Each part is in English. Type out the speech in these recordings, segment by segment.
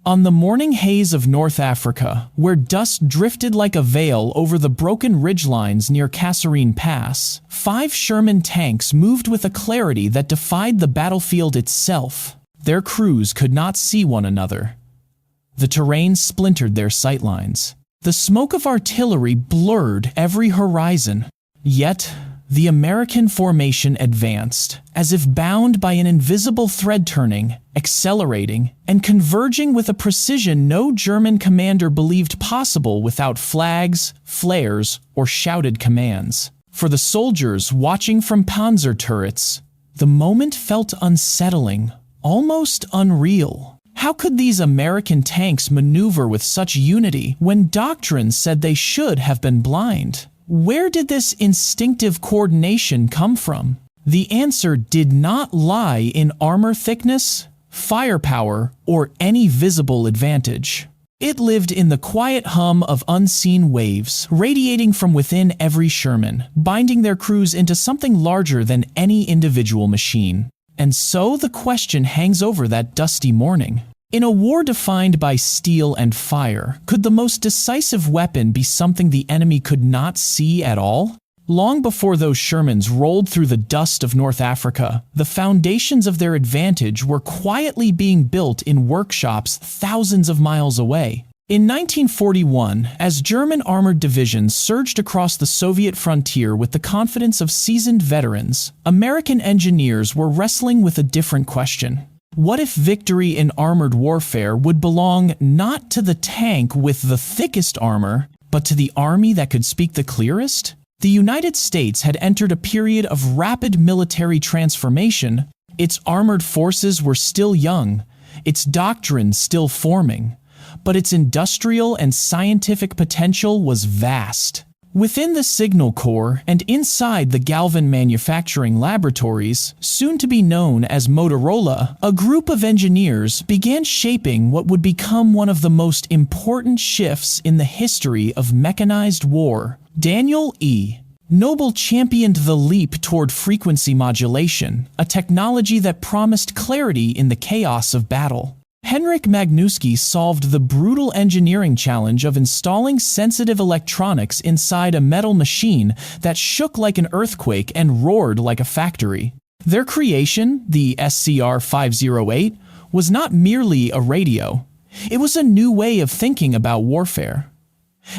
On the morning haze of North Africa, where dust drifted like a veil over the broken ridgelines near Kasserine Pass, 5 Sherman tanks moved with a clarity that defied the battlefield itself. Their crews could not see one another. The terrain splintered their sightlines. The smoke of artillery blurred every horizon. Yet, the American formation advanced, as if bound by an invisible thread, turning, accelerating, and converging with a precision no German commander believed possible without flags, flares, or shouted commands. For the soldiers watching from panzer turrets, the moment felt unsettling, almost unreal. How could these American tanks maneuver with such unity when doctrine said they should have been blind? Where did this instinctive coordination come from? The answer did not lie in armor thickness, firepower, or any visible advantage. It lived in the quiet hum of unseen waves, radiating from within every Sherman, binding their crews into something larger than any individual machine. And so the question hangs over that dusty morning. In a war defined by steel and fire, could the most decisive weapon be something the enemy could not see at all? Long before those Shermans rolled through the dust of North Africa, the foundations of their advantage were quietly being built in workshops thousands of miles away. In 1941, as German armored divisions surged across the Soviet frontier with the confidence of seasoned veterans, American engineers were wrestling with a different question. What if victory in armored warfare would belong not to the tank with the thickest armor, but to the army that could speak the clearest? The United States had entered a period of rapid military transformation. Its armored forces were still young, its doctrine still forming, but its industrial and scientific potential was vast. Within the Signal Corps and inside the Galvin Manufacturing Laboratories, soon to be known as Motorola, a group of engineers began shaping what would become one of the most important shifts in the history of mechanized war. Daniel E. Noble championed the leap toward frequency modulation, a technology that promised clarity in the chaos of battle. Henryk Magnuski solved the brutal engineering challenge of installing sensitive electronics inside a metal machine that shook like an earthquake and roared like a factory. Their creation, the SCR-508, was not merely a radio. It was a new way of thinking about warfare.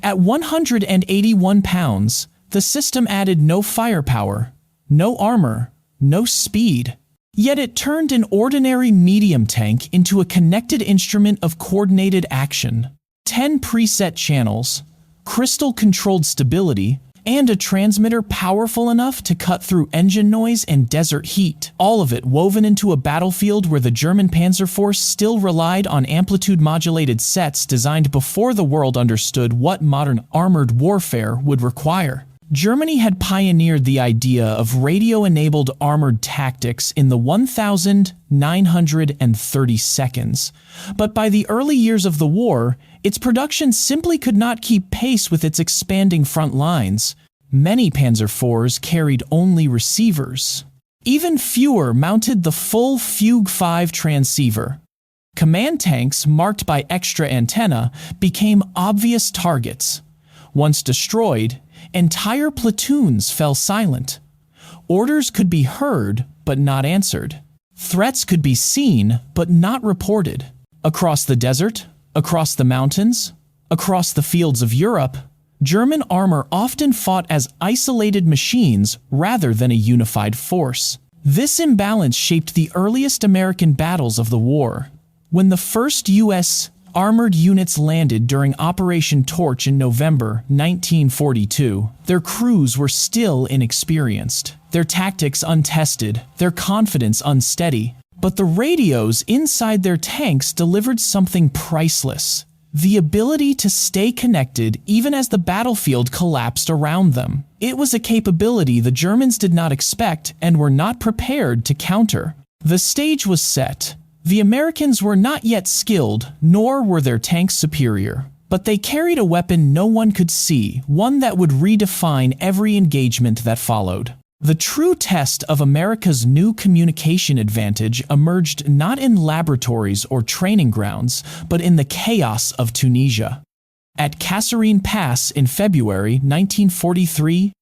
At 181 pounds, the system added no firepower, no armor, no speed. Yet it turned an ordinary medium tank into a connected instrument of coordinated action. 10 preset channels, crystal-controlled stability, and a transmitter powerful enough to cut through engine noise and desert heat. All of it woven into a battlefield where the German Panzer Force still relied on amplitude-modulated sets designed before the world understood what modern armored warfare would require. Germany had pioneered the idea of radio-enabled armored tactics in the 1,930 seconds, but by the early years of the war, its production simply could not keep pace with its expanding front lines. Many Panzer IVs carried only receivers. Even fewer mounted the full Fugue 5 transceiver. Command tanks marked by extra antenna became obvious targets. Once destroyed, entire platoons fell silent. Orders could be heard, but not answered. Threats could be seen, but not reported. Across the desert, across the mountains, across the fields of Europe, German armor often fought as isolated machines rather than a unified force. This imbalance shaped the earliest American battles of the war. When the first U.S. armored units landed during Operation Torch in November 1942, their crews were still inexperienced, their tactics untested, their confidence unsteady. But the radios inside their tanks delivered something priceless: the ability to stay connected even as the battlefield collapsed around them. It was a capability the Germans did not expect and were not prepared to counter. The stage was set. The Americans were not yet skilled, nor were their tanks superior. But they carried a weapon no one could see, one that would redefine every engagement that followed. The true test of America's new communication advantage emerged not in laboratories or training grounds, but in the chaos of Tunisia. At Kasserine Pass in February 1943,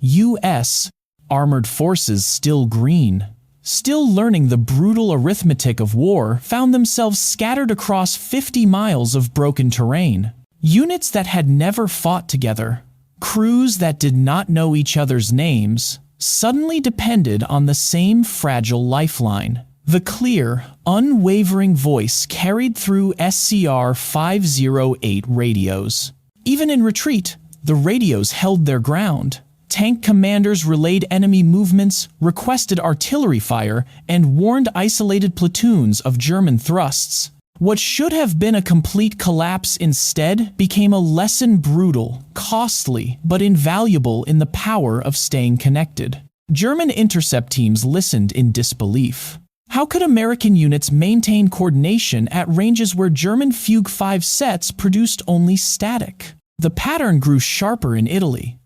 U.S. armored forces still green, still learning the brutal arithmetic of war, found themselves scattered across 50 miles of broken terrain. Units that had never fought together, crews that did not know each other's names, suddenly depended on the same fragile lifeline. The clear, unwavering voice carried through SCR 508 radios. Even in retreat, the radios held their ground. Tank commanders relayed enemy movements, requested artillery fire, and warned isolated platoons of German thrusts. What should have been a complete collapse instead became a lesson brutal, costly, but invaluable in the power of staying connected. German intercept teams listened in disbelief. How could American units maintain coordination at ranges where German Fugue 5 sets produced only static? The pattern grew sharper in Italy.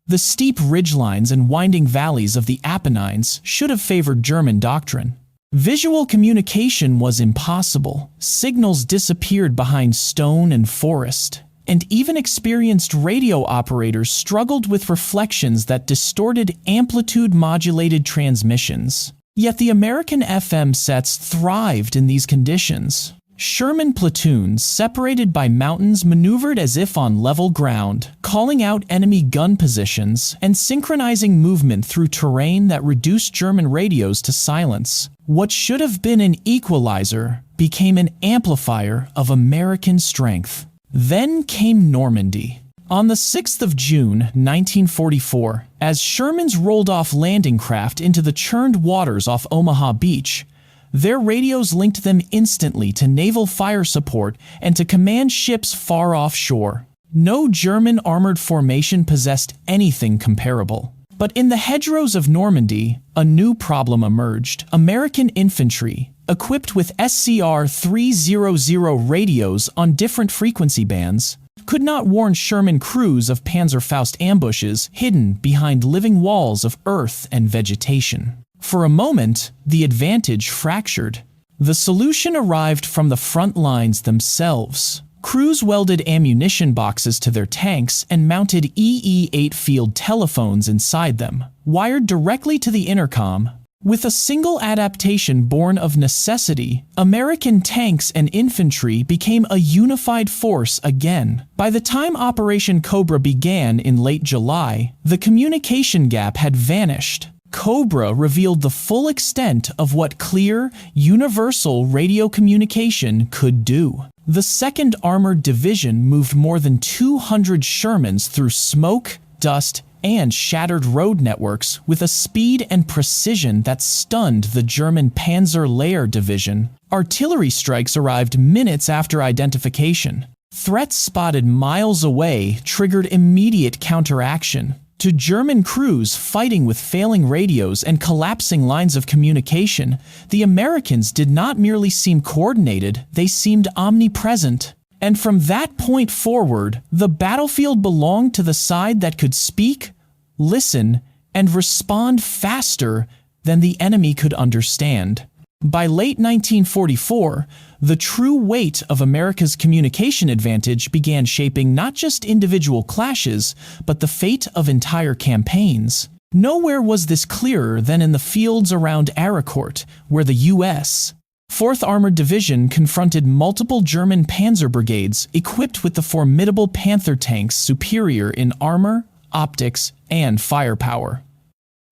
The steep ridgelines and winding valleys of the Apennines should have favored German doctrine. Visual communication was impossible. Signals disappeared behind stone and forest, and even experienced radio operators struggled with reflections that distorted amplitude-modulated transmissions. Yet the American FM sets thrived in these conditions. Sherman platoons, separated by mountains, maneuvered as if on level ground, calling out enemy gun positions and synchronizing movement through terrain that reduced German radios to silence. What should have been an equalizer became an amplifier of American strength. Then came Normandy. On the 6th of June, 1944, as Shermans rolled off landing craft into the churned waters off Omaha Beach, their radios linked them instantly to naval fire support and to command ships far offshore. No German armored formation possessed anything comparable. But in the hedgerows of Normandy, a new problem emerged. American infantry, equipped with SCR 300 radios on different frequency bands, could not warn Sherman crews of Panzerfaust ambushes hidden behind living walls of earth and vegetation. For a moment, the advantage fractured. The solution arrived from the front lines themselves. Crews welded ammunition boxes to their tanks and mounted EE-8 field telephones inside them, wired directly to the intercom. With a single adaptation born of necessity, American tanks and infantry became a unified force again. By the time Operation Cobra began in late July, the communication gap had vanished. Cobra revealed the full extent of what clear, universal radio communication could do. The 2nd Armored Division moved more than 200 Shermans through smoke, dust, and shattered road networks with a speed and precision that stunned the German Panzer Lehr Division. Artillery strikes arrived minutes after identification. Threats spotted miles away triggered immediate counteraction. To German crews fighting with failing radios and collapsing lines of communication, the Americans did not merely seem coordinated, they seemed omnipresent. And from that point forward, the battlefield belonged to the side that could speak, listen, and respond faster than the enemy could understand. By late 1944, the true weight of America's communication advantage began shaping not just individual clashes, but the fate of entire campaigns. Nowhere was this clearer than in the fields around Aricourt, where the U.S. 4th Armored Division confronted multiple German panzer brigades equipped with the formidable Panther tanks superior in armor, optics, and firepower.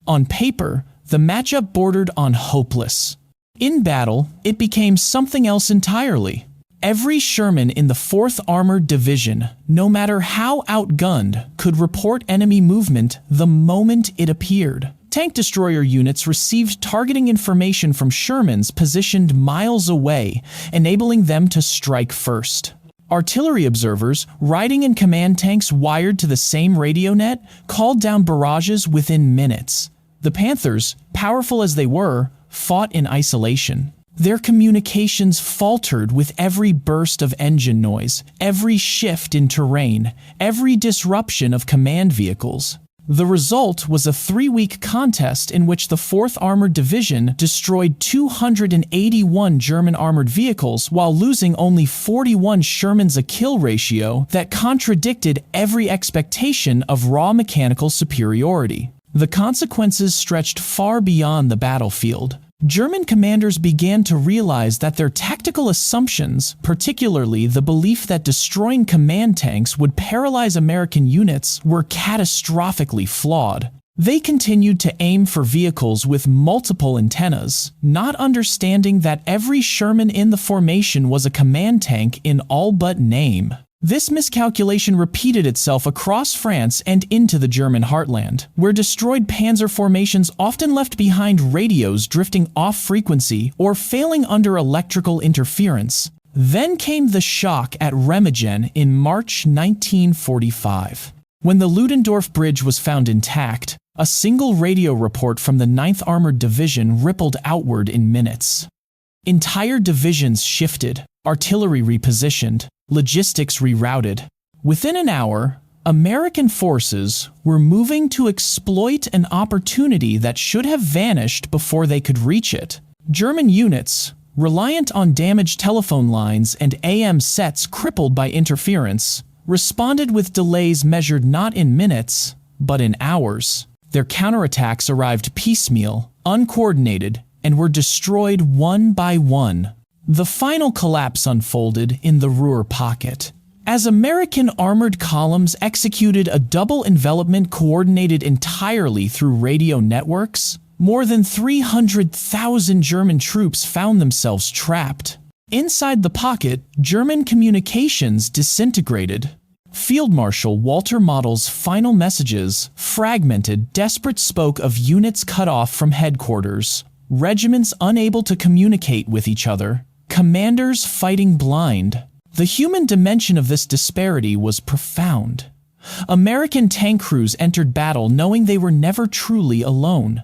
On paper, the matchup bordered on hopeless. In battle, it became something else entirely. Every Sherman in the 4th Armored Division, no matter how outgunned, could report enemy movement the moment it appeared. Tank destroyer units received targeting information from Shermans positioned miles away, enabling them to strike first. Artillery observers, riding in command tanks wired to the same radio net, called down barrages within minutes. The Panthers, powerful as they were, fought in isolation. Their communications faltered with every burst of engine noise, every shift in terrain, every disruption of command vehicles. The result was a 3-week contest in which the 4th Armored Division destroyed 281 German armored vehicles while losing only 41. Sherman's a kill ratio that contradicted every expectation of raw mechanical superiority. The consequences stretched far beyond the battlefield. German commanders began to realize that their tactical assumptions, particularly the belief that destroying command tanks would paralyze American units, were catastrophically flawed. They continued to aim for vehicles with multiple antennas, not understanding that every Sherman in the formation was a command tank in all but name. This miscalculation repeated itself across France and into the German heartland, where destroyed panzer formations often left behind radios drifting off frequency or failing under electrical interference. Then came the shock at Remagen in March 1945. When the Ludendorff Bridge was found intact, a single radio report from the 9th Armored Division rippled outward in minutes. Entire divisions shifted, artillery repositioned, logistics rerouted. Within an hour, American forces were moving to exploit an opportunity that should have vanished before they could reach it. German units, reliant on damaged telephone lines and AM sets crippled by interference, responded with delays measured not in minutes, but in hours. Their counterattacks arrived piecemeal, uncoordinated, and were destroyed one by one. The final collapse unfolded in the Ruhr pocket. As American armored columns executed a double envelopment coordinated entirely through radio networks, more than 300,000 German troops found themselves trapped. Inside the pocket, German communications disintegrated. Field Marshal Walter Model's final messages, fragmented, desperate, spoke of units cut off from headquarters, regiments unable to communicate with each other, commanders fighting blind. The human dimension of this disparity was profound. American tank crews entered battle knowing they were never truly alone.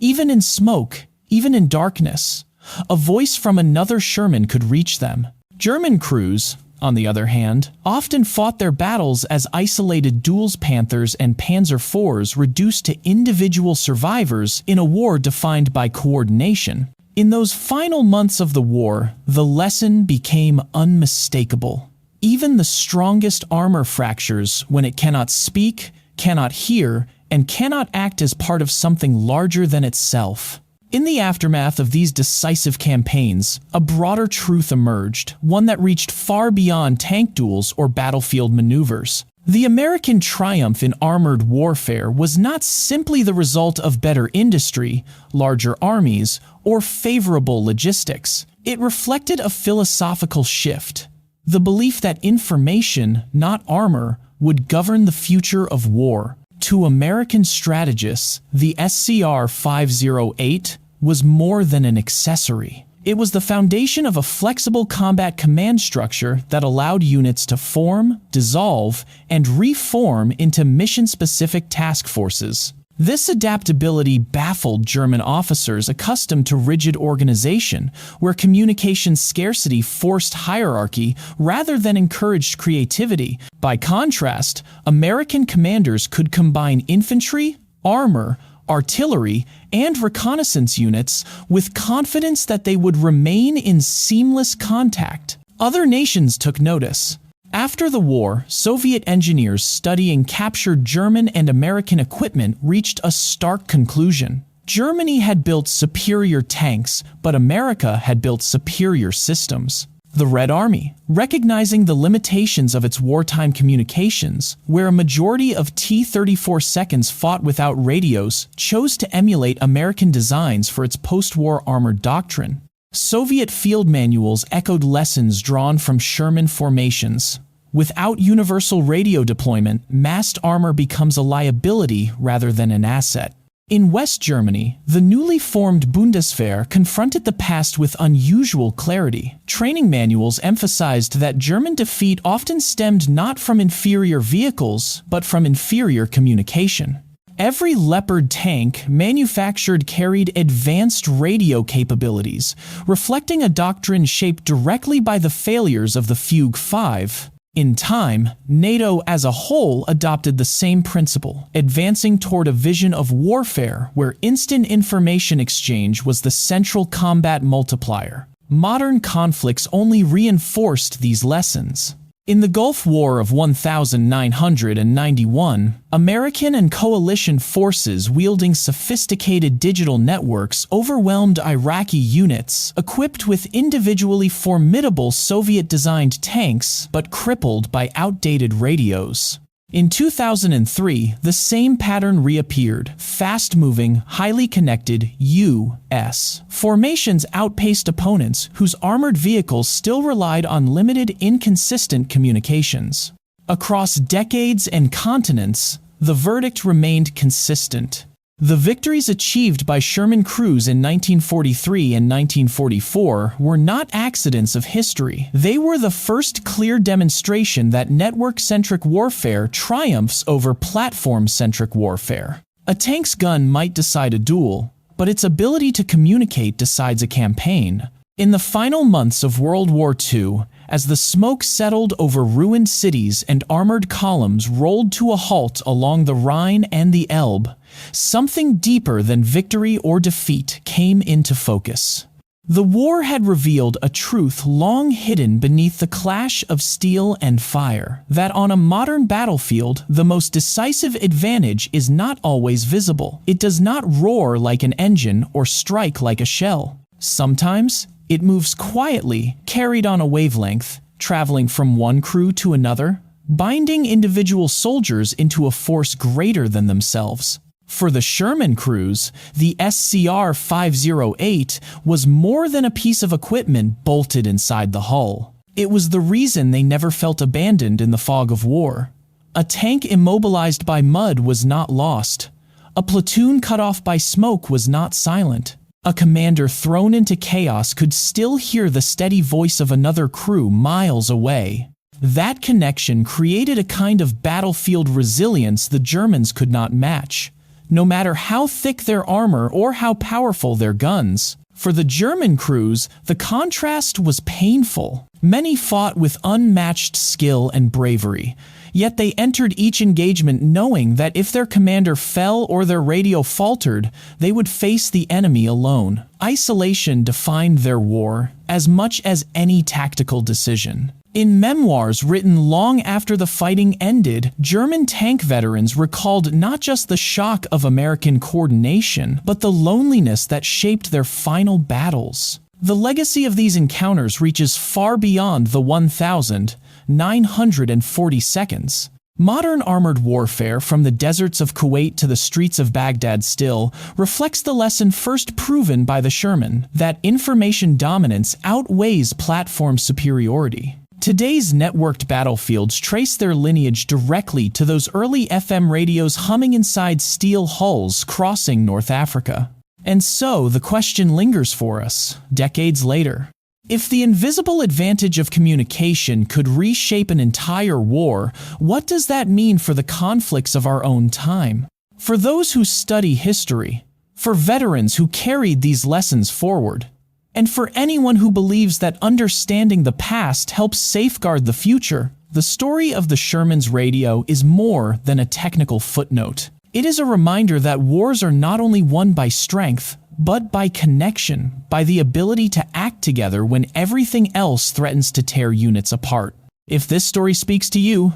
Even in smoke, even in darkness, a voice from another Sherman could reach them. German crews, on the other hand, often fought their battles as isolated Duels Panthers and Panzer IVs reduced to individual survivors in a war defined by coordination. In those final months of the war, the lesson became unmistakable. Even the strongest armor fractures when it cannot speak, cannot hear, and cannot act as part of something larger than itself. In the aftermath of these decisive campaigns, a broader truth emerged, one that reached far beyond tank duels or battlefield maneuvers. The American triumph in armored warfare was not simply the result of better industry, larger armies, or favorable logistics. It reflected a philosophical shift, the belief that information, not armor, would govern the future of war. To American strategists, the SCR-508 was more than an accessory. It was the foundation of a flexible combat command structure that allowed units to form, dissolve, and reform into mission-specific task forces. This adaptability baffled German officers accustomed to rigid organization, where communication scarcity forced hierarchy rather than encouraged creativity. By contrast, American commanders could combine infantry, armor, artillery, and reconnaissance units with confidence that they would remain in seamless contact. Other nations took notice. After the war, Soviet engineers studying captured German and American equipment reached a stark conclusion. Germany had built superior tanks, but America had built superior systems. The Red Army, recognizing the limitations of its wartime communications, where a majority of T-34 seconds fought without radios, chose to emulate American designs for its post-war armored doctrine. Soviet field manuals echoed lessons drawn from Sherman formations. Without universal radio deployment, massed armor becomes a liability rather than an asset. In West Germany, the newly formed Bundeswehr confronted the past with unusual clarity. Training manuals emphasized that German defeat often stemmed not from inferior vehicles, but from inferior communication. Every Leopard tank manufactured carried advanced radio capabilities, reflecting a doctrine shaped directly by the failures of the Fugue 5. In time, NATO as a whole adopted the same principle, advancing toward a vision of warfare where instant information exchange was the central combat multiplier. Modern conflicts only reinforced these lessons. In the Gulf War of 1991, American and coalition forces wielding sophisticated digital networks overwhelmed Iraqi units equipped with individually formidable Soviet-designed tanks but crippled by outdated radios. In 2003, the same pattern reappeared. Fast-moving, highly connected U.S. formations outpaced opponents whose armored vehicles still relied on limited, inconsistent communications. Across decades and continents, the verdict remained consistent. The victories achieved by Sherman crews in 1943 and 1944 were not accidents of history. They were the first clear demonstration that network-centric warfare triumphs over platform-centric warfare. A tank's gun might decide a duel, but its ability to communicate decides a campaign. In the final months of World War II, as the smoke settled over ruined cities and armored columns rolled to a halt along the Rhine and the Elbe, something deeper than victory or defeat came into focus. The war had revealed a truth long hidden beneath the clash of steel and fire, that on a modern battlefield, the most decisive advantage is not always visible. It does not roar like an engine or strike like a shell. Sometimes, it moves quietly, carried on a wavelength, traveling from one crew to another, binding individual soldiers into a force greater than themselves. For the Sherman crews, the SCR 508 was more than a piece of equipment bolted inside the hull. It was the reason they never felt abandoned in the fog of war. A tank immobilized by mud was not lost. A platoon cut off by smoke was not silent. A commander thrown into chaos could still hear the steady voice of another crew miles away. That connection created a kind of battlefield resilience the Germans could not match, no matter how thick their armor or how powerful their guns. For the German crews, the contrast was painful. Many fought with unmatched skill and bravery, yet they entered each engagement knowing that if their commander fell or their radio faltered, they would face the enemy alone. Isolation defined their war as much as any tactical decision. In memoirs written long after the fighting ended, German tank veterans recalled not just the shock of American coordination, but the loneliness that shaped their final battles. The legacy of these encounters reaches far beyond the 1,940 seconds. Modern armored warfare, from the deserts of Kuwait to the streets of Baghdad, still reflects the lesson first proven by the Sherman, that information dominance outweighs platform superiority. Today's networked battlefields trace their lineage directly to those early FM radios humming inside steel hulls crossing North Africa. And so the question lingers for us, decades later. If the invisible advantage of communication could reshape an entire war, what does that mean for the conflicts of our own time? For those who study history, for veterans who carried these lessons forward, and for anyone who believes that understanding the past helps safeguard the future, the story of the Sherman's radio is more than a technical footnote. It is a reminder that wars are not only won by strength, but by connection, by the ability to act together when everything else threatens to tear units apart. If this story speaks to you,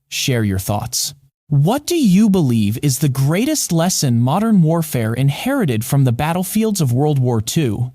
share your thoughts. What do you believe is the greatest lesson modern warfare inherited from the battlefields of World War II?